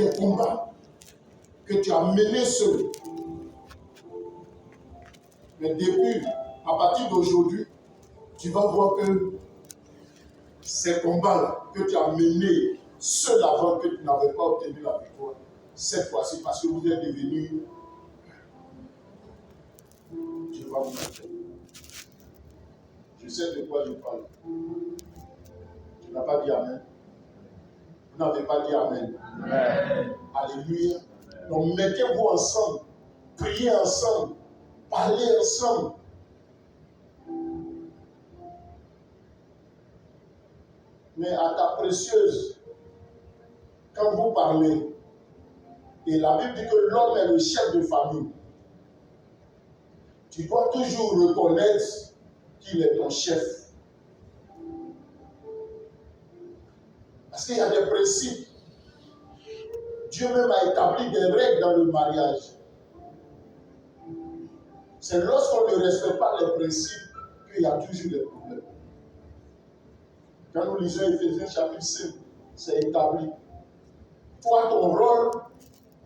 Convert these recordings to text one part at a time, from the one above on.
des combats que tu as menés seul. Mais depuis, à partir d'aujourd'hui, tu vas voir que ces combats-là que tu as menés seul avant que tu n'avais pas obtenu la victoire, cette fois-ci, parce que vous êtes devenus, je vais vous montrer. Je sais de quoi je parle. Tu n'as pas dit Amen. Vous n'avez pas dit Amen. Amen. Alléluia. Donc mettez-vous ensemble, priez ensemble, parlez ensemble. Mais à ta précieuse, quand vous parlez, et la Bible dit que l'homme est le chef de famille, tu dois toujours reconnaître qu'il est ton chef. Parce qu'il y a des principes. Dieu même a établi des règles dans le mariage. C'est lorsqu'on ne respecte pas les principes qu'il y a toujours des problèmes. Quand nous lisons Éphésiens chapitre 5, c'est établi. Toi, ton rôle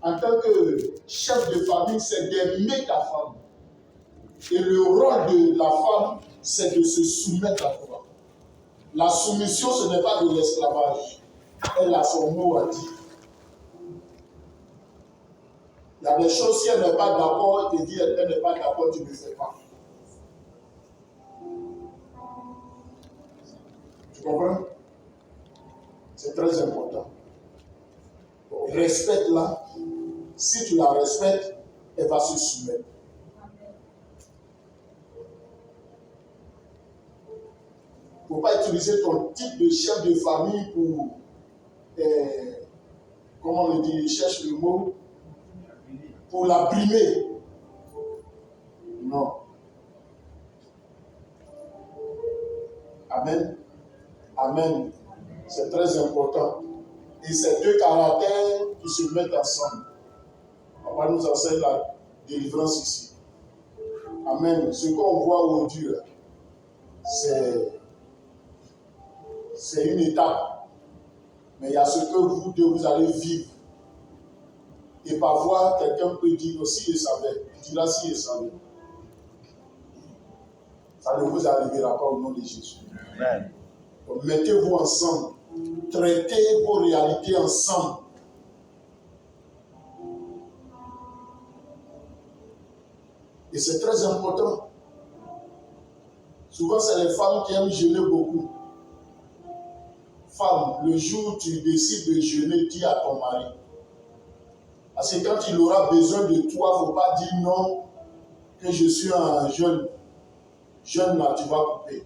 en tant que chef de famille, c'est d'aimer ta femme. Et le rôle de la femme, c'est de se soumettre à toi. La soumission, ce n'est pas de l'esclavage. Elle a son mot à dire. Il y a des choses, si elle n'est pas d'accord, elle te dit, elle n'est pas d'accord, tu ne le fais pas. Tu comprends? C'est très important. Respecte-la. Si tu la respectes, elle va se soumettre. Il ne faut pas utiliser ton type de chef de famille pour, comment on le dit, je cherche le mot, pour la brimer. Non. Amen. Amen. C'est très important. Et ces deux caractères qui se mettent ensemble. On va nous enseigner la délivrance ici. Amen. Ce qu'on voit aujourd'hui, c'est une étape. Mais il y a ce que vous deux, vous allez vivre. Et parfois, quelqu'un peut dire aussi, il savait. Il dira si il savait. Ça ne vous arrivera pas au nom de Jésus. Amen. Donc, mettez-vous ensemble. Traitez vos réalités ensemble. Et c'est très important. Souvent, c'est les femmes qui aiment jeûner beaucoup. Femme, le jour où tu décides de jeûner, dis à ton mari. Parce que quand il aura besoin de toi, il ne faut pas dire non, que je suis un jeûne. Jeûne là, tu vas couper.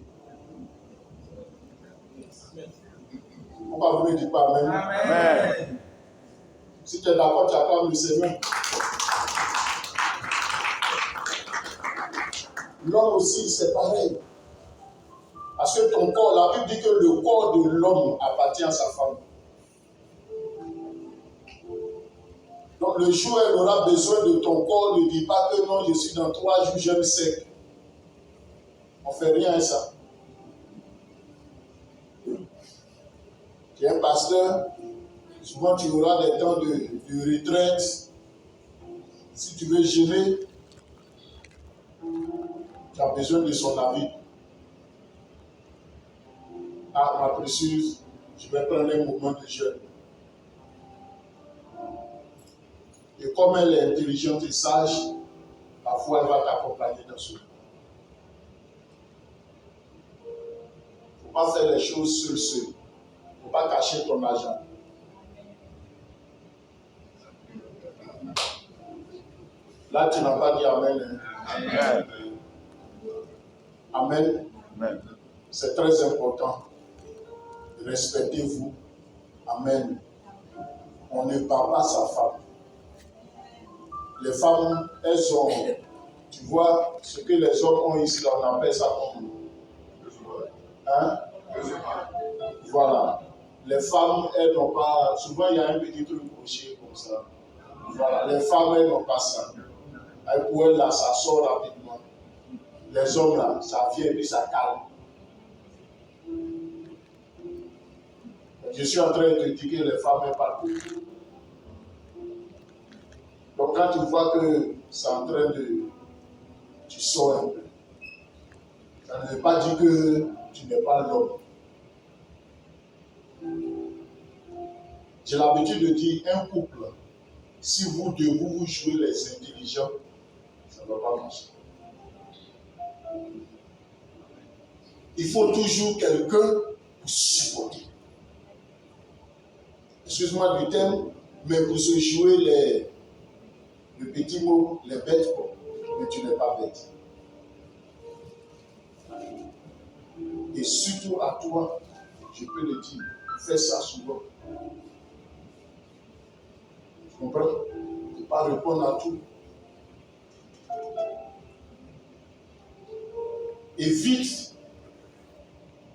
Pourquoi vous ne dites pas Amen? Amen. Si tu es d'accord, tu acclames le Seigneur. L'homme aussi, c'est pareil. Parce que ton corps, la Bible dit que le corps de l'homme appartient à sa femme. Donc le jour où elle aura besoin de ton corps, ne dis pas que non, je suis dans 3 jours, jeûne sec. On ne fait rien à ça. Tu es un pasteur, souvent tu auras des temps de retraite. Si tu veux jeûner, tu as besoin de son avis. Ah, ma précieuse, je vais prendre un moment de jeûne. Et comme elle est intelligente et sage, parfois elle va t'accompagner dans ce. Il ne faut pas faire les choses seul. Il ne faut pas cacher ton argent. Là, tu n'as pas dit Amen. Amen. Amen. Amen. C'est très important. Respectez-vous. Amen. On ne parle pas sa femme. Les femmes, elles ont, tu vois, ce que les hommes ont ici, on appelle ça comme. Hein? Voilà. Les femmes, elles n'ont pas. Souvent, il y a un petit truc couché comme ça. Voilà. Les femmes, elles n'ont pas ça. Pour elles, là, ça sort rapidement. Les hommes, là, ça vient et puis ça calme. Je suis en train de critiquer les femmes partout. quand tu vois que c'est en train de... Tu sors un peu. Ça ne veut pas dire que tu n'es pas l'homme. J'ai l'habitude de dire, un couple, si vous deux, vous jouez les intelligents, ça ne va pas marcher. Il faut toujours quelqu'un pour supporter. Excuse-moi du terme, mais pour se jouer le petit mot, les bêtes, mais tu n'es pas bête. Et surtout à toi, je peux le dire, fais ça souvent. Tu comprends? Il ne faut pas répondre à tout. Évite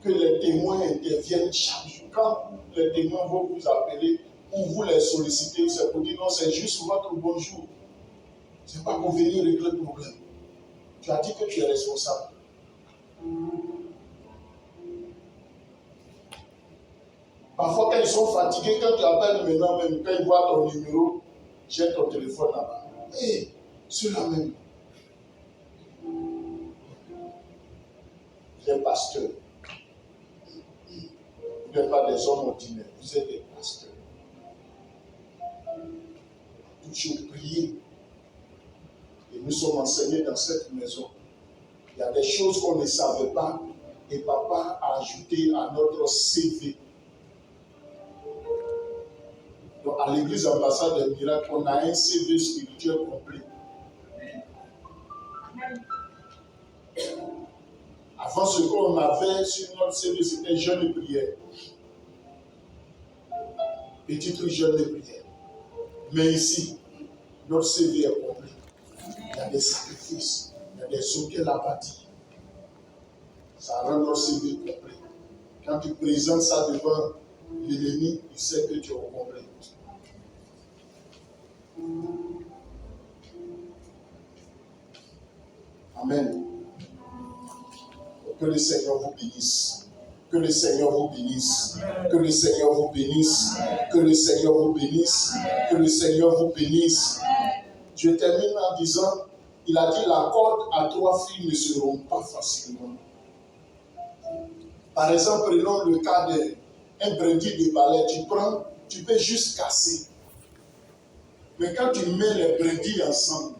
que les témoins interviennent chaque jour. Quand les témoins vont vous appeler ou vous les solliciter, c'est pour dire non, c'est juste votre bonjour. Ce n'est pas pour venir régler le problème. Tu as dit que tu es responsable. Parfois, quand ils sont fatigués, quand tu appelles maintenant, même quand ils voient ton numéro, jette ton téléphone là-bas. Hé, ceux-là même. Les pasteurs. Vous n'êtes pas des hommes ordinaires, vous êtes des pasteurs. Toujours prier. Et nous sommes enseignés dans cette maison. Il y a des choses qu'on ne savait pas et papa a ajouté à notre CV. Donc à l'église ambassade des miracles, on a un CV spirituel complet. Avant, ce qu'on avait sur notre CV, c'était jeûne et prière. Petit truc jeûne et prière. Mais ici, notre CV est complet. Il y a des sacrifices, il y a des auxquels abattis. Ça rend notre CV complet. Quand tu présentes ça devant l'ennemi, il sait que tu es au complet. Amen. Que le Seigneur vous bénisse. Que le Seigneur vous bénisse. Que le Seigneur vous bénisse. Que le Seigneur vous bénisse. Que le Seigneur vous bénisse. Je termine en disant, il a dit la corde à 3 fils ne se rompt pas facilement. Par exemple, prenons le cas d'un brindille de balai. Tu peux juste casser. Mais quand tu mets les brindilles ensemble,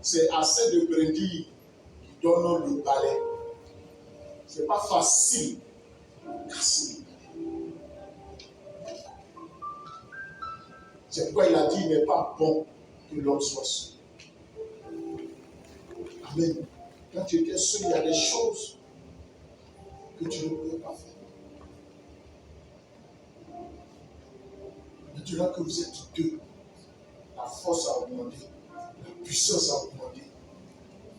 c'est assez de brindilles qui donnent le balai. Ce n'est pas facile de casser. C'est pourquoi il a dit il n'est pas bon que l'homme soit seul. Amen. Quand tu étais seul, il y a des choses que tu ne pouvais pas faire. Maintenant que vous êtes deux, la force a augmenté, la puissance a augmenté.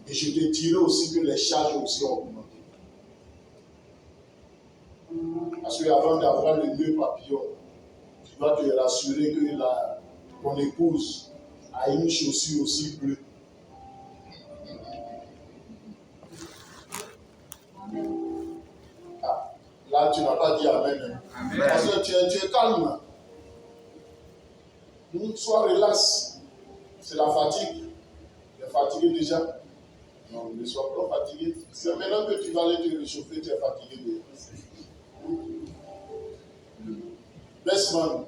Et je te dirai aussi que les charges aussi ont augmenté. Parce qu'avant d'avoir le nœud papillon, tu dois te rassurer que ton épouse a une chaussure aussi bleue. Ah, là, tu n'as pas dit Amen. Amen. Parce que tu es calme. Sois relax. C'est la fatigue. Tu es fatigué déjà. Non, ne sois pas fatigué. C'est maintenant que tu vas aller te réchauffer, tu es fatigué déjà. Bestman,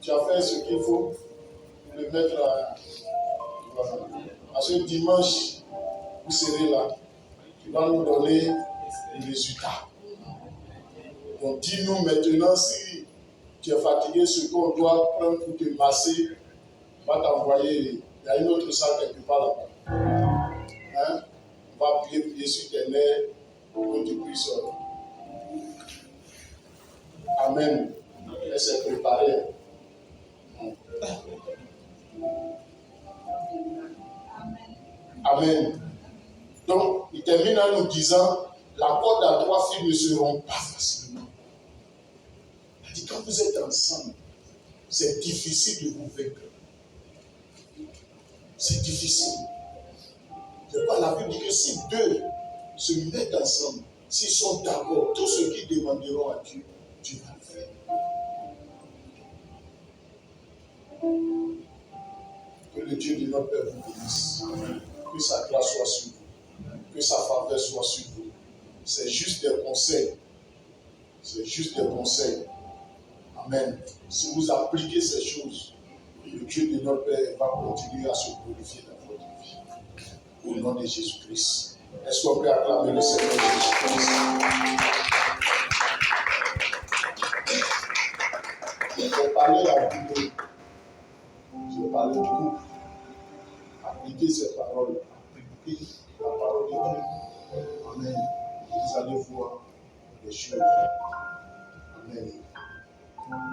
tu as fait ce qu'il faut pour le mettre à... Parce que dimanche, vous serez là. Tu vas nous donner le résultat. Donc dis-nous maintenant si tu es fatigué, ce qu'on doit prendre pour te masser, on va t'envoyer. Il y a une autre salle quelque part là-bas. Hein? On va prier sur tes nerfs pour que tu puisses. Amen. Elle s'est préparée. Amen. Donc, il termine en nous disant, la corde à 3 fils ne se rompt pas facilement. Il dit, quand vous êtes ensemble, c'est difficile de vous vaincre. C'est difficile. C'est pas la Bible dit que si deux se mettent ensemble, s'ils sont d'accord, tout ce qu'ils demanderont à Dieu, Dieu va le faire. Que le le Dieu de notre Père vous bénisse. Que sa grâce soit sur vous. Que sa faveur soit sur vous. C'est juste des conseils. C'est juste des conseils. Amen. Si vous appliquez ces choses, le Dieu de notre Père va continuer à se glorifier dans votre vie. Au nom de Jésus-Christ. Est-ce qu'on peut acclamer le Seigneur Jésus-Christ? Je parlais à vous. Je parlais du couple. Appliquez ces paroles. Appliquez la parole de Dieu. Amen. Vous allez voir les choses. Amen.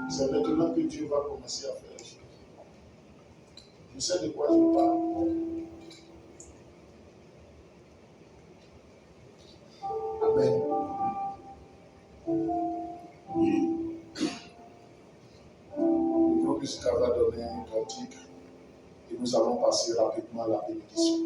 C'est maintenant que Dieu va commencer à faire les choses. Je sais de quoi je parle. Amen. Oui. Le groupe musical va donner un cantique et nous allons passer rapidement à la bénédiction.